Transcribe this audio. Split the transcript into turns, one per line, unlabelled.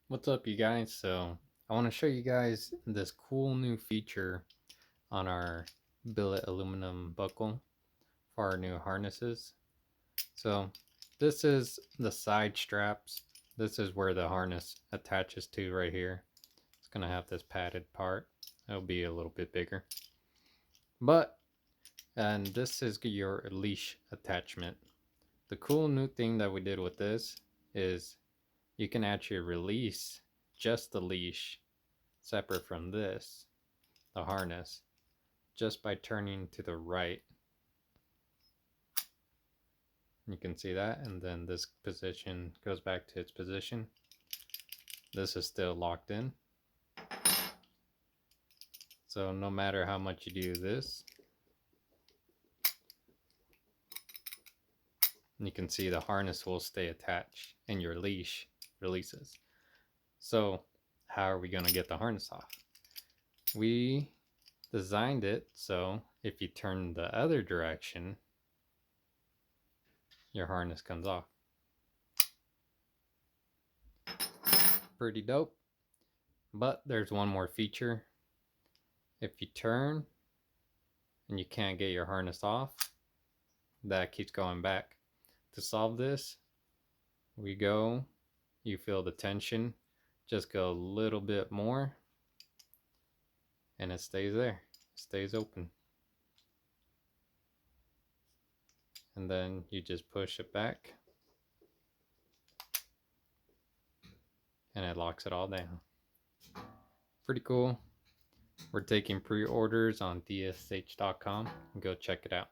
What's up, you guys? So I want to show you guys this cool new feature on our billet aluminum buckle for our new harnesses. So this is the side straps. This is where the harness attaches to right here. It's gonna have this padded part. It'll be a little bit bigger. And this is your leash attachment. The cool new thing that we did with this is you can actually release just the leash separate from this, the harness, just by turning to the right. You can see that, and then this position goes back to its position. This is still locked in. So no matter how much you do this, you can see the harness will stay attached and your leash releases. So how are we going to get the harness off? We designed it so if you turn the other direction, your harness comes off. Pretty dope. But there's one more feature. If you turn and you can't get your harness off, that keeps going back. To solve this, you feel the tension, just go a little bit more, and it stays there. It stays open. And then you just push it back, and it locks it all down. Pretty cool. We're taking pre-orders on dsh.com. Go check it out.